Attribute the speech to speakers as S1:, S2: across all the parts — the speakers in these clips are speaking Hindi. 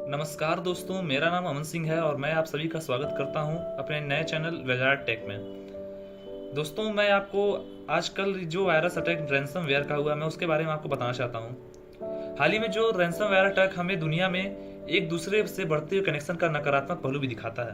S1: नमस्कार दोस्तों, मेरा नाम अमन सिंह है और मैं आप सभी का स्वागत करता हूं अपने नए चैनल विजार्ड टेक में। दोस्तों, मैं आपको आजकल जो वायरस अटैक रैंसमवेयर का हुआ मैं उसके बारे में आपको बताना चाहता हूं। हाल ही में जो रैंसमवेयर अटैक हमें दुनिया में एक दूसरे से बढ़ते हुए कनेक्शन का नकारात्मक पहलू भी दिखाता है।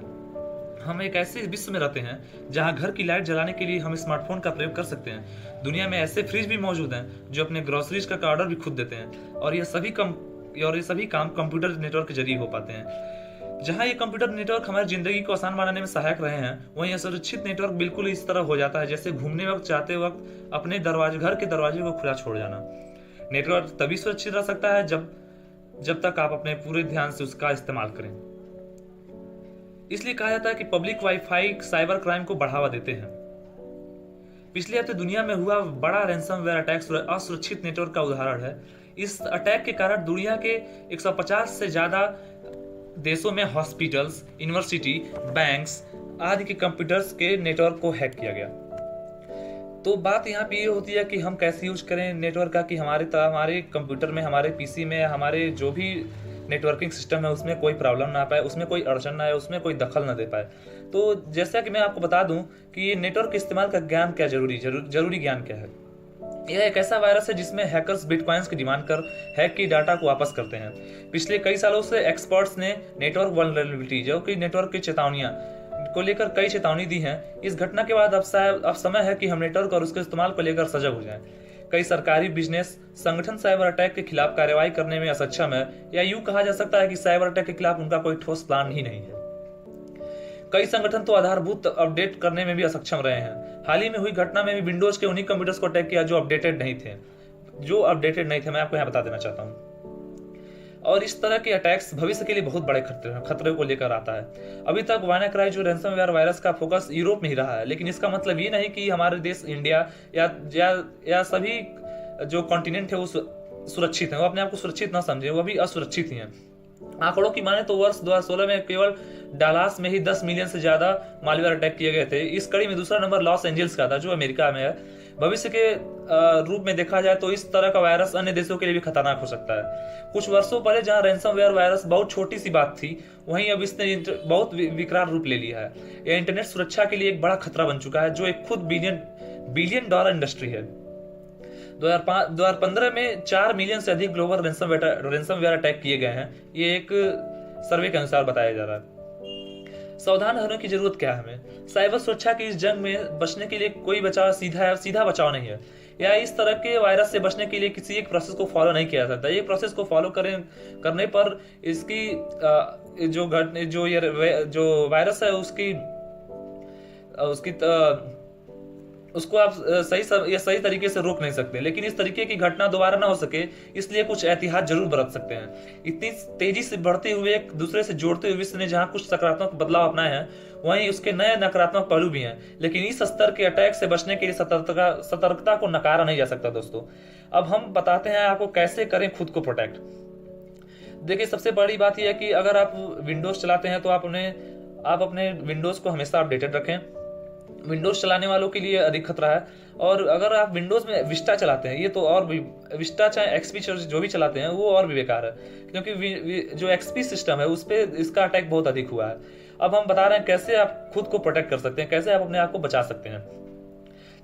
S1: हम एक ऐसे विश्व में रहते हैं जहां घर की लाइट जलाने के लिए हम स्मार्टफोन का प्रयोग कर सकते हैं। दुनिया में ऐसे फ्रिज भी मौजूद हैं जो अपने ग्रोसरीज का ऑर्डर भी खुद देते हैं और ये सभी काम कंप्यूटर नेटवर्क के जरिए हो पाते हैं। जहां ये कंप्यूटर नेटवर्क हमारी जिंदगी को आसान बनाने में सहायक रहे हैं, वहीं असुरक्षित नेटवर्क बिल्कुल इस तरह हो जाता है जैसे घूमने वक्त चाहते वक्त अपने घर के दरवाजे को खुला छोड़ जाना। नेटवर्क तभी सुरक्षित रह सकता है जब तक आप अपने पूरे ध्यान से उसका इस्तेमाल करें। इसलिए कहा जाता है कि पब्लिक वाईफाई साइबर क्राइम को बढ़ावा देते हैं। पिछले हफ्ते दुनिया में हुआ बड़ा रैंसमवेयर अटैक असुरक्षित नेटवर्क का उदाहरण है। इस अटैक के कारण दुनिया के 150 से ज्यादा देशों में हॉस्पिटल्स, यूनिवर्सिटी, बैंक्स आदि के कंप्यूटर्स के नेटवर्क को हैक किया गया। तो बात यहाँ पे ये होती है कि हम कैसे यूज करें नेटवर्क का कि हमारे कंप्यूटर में, हमारे पीसी में, हमारे जो भी नेटवर्किंग सिस्टम है उसमें कोई प्रॉब्लम ना पाए, उसमें कोई अड़चन ना आए, उसमें कोई दखल ना दे पाए। तो जैसा कि मैं आपको बता दूं कि ये नेटवर्क इस्तेमाल का ज्ञान क्या जरूरी ज्ञान क्या है। यह एक ऐसा वायरस है जिसमें हैकर्स बिटकॉइंस की डिमांड कर हैक की डाटा को वापस करते हैं। पिछले कई सालों से एक्सपर्ट्स ने नेटवर्क वल्नरेबिलिटी, जो कि नेटवर्क की चेतावनियां को लेकर कई चेतावनी दी हैं। इस घटना के बाद अब समय है कि हम नेटवर्क और उसके इस्तेमाल को लेकर सजग हो जाएं। कई सरकारी बिजनेस संगठन साइबर अटैक के खिलाफ कार्रवाई करने में असक्षम है, या यूं कहा जा सकता है कि साइबर अटैक के खिलाफ उनका कोई ठोस प्लान ही नहीं है। कई संगठन तो आधारभूत अपडेट करने में भी असक्षम रहे हैं। हाल ही में हुई घटना में भी विंडोज के उन्हीं कंप्यूटर्स को अटैक किया जो अपडेटेड नहीं थे। मैं आपको यहाँ बता देना चाहता हूँ। और इस तरह के अटैक्स भविष्य के लिए बहुत बड़े खतरे को लेकर आता है। अभी तक वानाक्राई जो रैंसमवेयर वायरस का फोकस यूरोप में ही रहा है, लेकिन इसका मतलब ये नहीं कि हमारे देश इंडिया या सभी जो कॉन्टिनेंट है वो सुरक्षित है। वो अपने आप को सुरक्षित ना समझे, वो भी असुरक्षित ही है। आंकड़ों की माने तो वर्ष 2016 में केवल डालास में ही 10 मिलियन से ज्यादा मालवेयर अटैक किए गए थे। इस कड़ी में दूसरा नंबर लॉस एंजल्स का था, जो अमेरिका में है। भविष्य के रूप में देखा जाए तो इस तरह का वायरस अन्य देशों के लिए भी खतरनाक हो सकता है। कुछ वर्षों पहले जहां रैंसमवेयर वायरस बहुत छोटी सी बात थी, वहीं अब इसने बहुत विकराल रूप ले लिया है। यह इंटरनेट सुरक्षा के लिए एक बड़ा खतरा बन चुका है, जो एक खुद बिलियन डॉलर इंडस्ट्री है। 2015 में 4 मिलियन से अधिक ग्लोबल रैंसमवेयर अटैक किए गए हैं, ये एक सर्वे के अनुसार बताया जा रहा है। सावधान होने की जरूरत क्या है हमें? साइबर सुरक्षा की इस जंग में बचने के लिए कोई बचाव सीधा बचाव नहीं है, या इस तरह के वायरस से बचने के लिए किसी एक प्रोसेस को फॉलो नहीं किया जाता। ये प्रोसेस को फॉलो करने पर इसकी जो वायरस है उसको आप सही तरीके से रोक नहीं सकते। लेकिन इस तरीके की घटना दोबारा ना हो सके, इसलिए कुछ एहतियात जरूर बरत सकते हैं। इतनी तेजी से बढ़ते हुए, एक दूसरे से जोड़ते हुए विश्व ने जहां कुछ सकारात्मक बदलाव अपनाए हैं, वहीं उसके नए नकारात्मक पहलू भी हैं। लेकिन इस स्तर के अटैक से बचने के लिए सतर्कता को नकारा नहीं जा सकता। दोस्तों, अब हम बताते हैं आपको कैसे करें खुद को प्रोटेक्ट। देखिए, सबसे बड़ी बात यह है कि अगर आप विंडोज चलाते हैं तो आप अपने विंडोज को हमेशा अपडेटेड रखें। विंडोज चलाने वालों के लिए अधिक खतरा है। और अगर आप विंडोज में विस्टा चलाते हैं, ये तो और भी, विस्टा चाहे एक्सपी जो भी चलाते हैं वो और भी बेकार है, क्योंकि जो एक्सपी सिस्टम है उस पर इसका अटैक बहुत अधिक हुआ है। अब हम बता रहे हैं कैसे आप खुद को प्रोटेक्ट कर सकते हैं, कैसे आप अपने आप को बचा सकते हैं।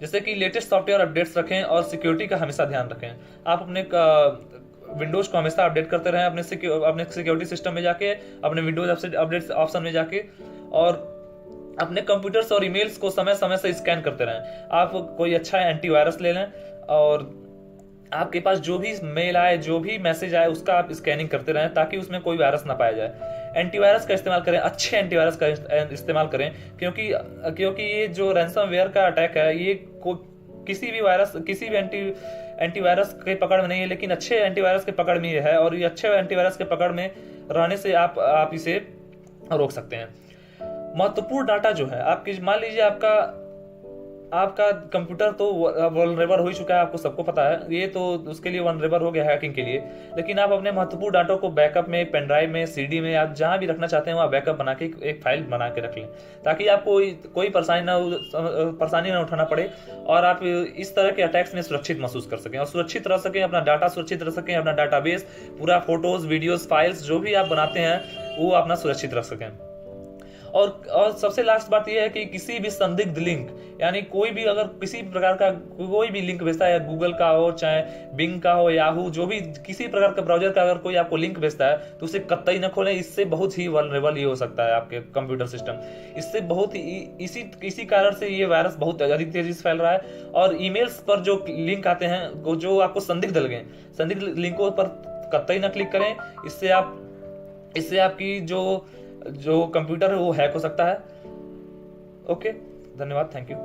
S1: जैसे कि लेटेस्ट सॉफ्टवेयर अपडेट्स रखें और सिक्योरिटी का हमेशा ध्यान रखें। आप अपने विंडोज को हमेशा अपडेट करते रहें, अपने सिक्योरिटी सिस्टम में जाके, अपने विंडोज अपडेट ऑप्शन में जाके, और अपने कंप्यूटर्स और ईमेल्स को समय समय से स्कैन करते रहें। आप कोई अच्छा एंटीवायरस ले लें और आपके पास जो भी मेल आए, जो भी मैसेज आए, उसका आप स्कैनिंग करते रहें ताकि उसमें कोई वायरस ना पाया जाए। एंटीवायरस का इस्तेमाल करें, अच्छे एंटीवायरस का इस्तेमाल करें, क्योंकि ये जो रैंसमवेयर का अटैक है, ये किसी भी एंटीवायरस के पकड़ में नहीं है, लेकिन अच्छे एंटीवायरस के पकड़ में ये है। और ये अच्छे एंटीवायरस के पकड़ में रहने से आप इसे रोक सकते हैं। महत्वपूर्ण डाटा जो है आपकी, मान लीजिए आपका आपका कंप्यूटर तो वल्नरेबल हो ही चुका है, आपको सबको पता है, ये तो उसके लिए वल्नरेबल हो गया हैकिंग के लिए। लेकिन आप अपने महत्वपूर्ण डाटा को बैकअप में, पेन ड्राइव में, सीडी में, आप जहां भी रखना चाहते हैं वहाँ बैकअप बना के एक फाइल बना के रख लें, ताकि आपको कोई परेशानी ना उठाना पड़े और आप इस तरह के अटैक्स में सुरक्षित महसूस कर सकें और सुरक्षित रह सकें, अपना डाटा सुरक्षित रख सकें, अपना डाटाबेस पूरा, फोटोज, वीडियोस, फाइल्स जो भी आप बनाते हैं वो अपना सुरक्षित रख सकें। और सबसे लास्ट बात यह है कि किसी भी संदिग्ध लिंक, यानी कोई भी अगर किसी प्रकार का कोई भी लिंक भेजता है, गूगल का हो, चाहे बिंग का हो, याहू, जो भी किसी प्रकार का ब्राउजर का अगर कोई आपको लिंक भेजता है तो उसे कतई न खोलें। इससे बहुत ही वल्नरेबल ये हो सकता है आपके कंप्यूटर सिस्टम। इससे बहुत ही इसी कारण से ये वायरस बहुत अधिक तेजी से फैल रहा है। और ईमेल्स पर जो लिंक आते हैं, जो आपको संदिग्ध लगे, संदिग्ध लिंकों पर कतई न क्लिक करें। इससे आपकी जो कंप्यूटर है वो हैक हो सकता है। ओके, धन्यवाद, थैंक यू,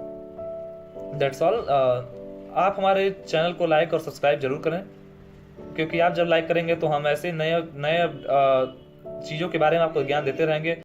S1: दैट्स ऑल। आप हमारे चैनल को लाइक और सब्सक्राइब जरूर करें, क्योंकि आप जब लाइक करेंगे तो हम ऐसे नए नए चीज़ों के बारे में आपको ज्ञान देते रहेंगे।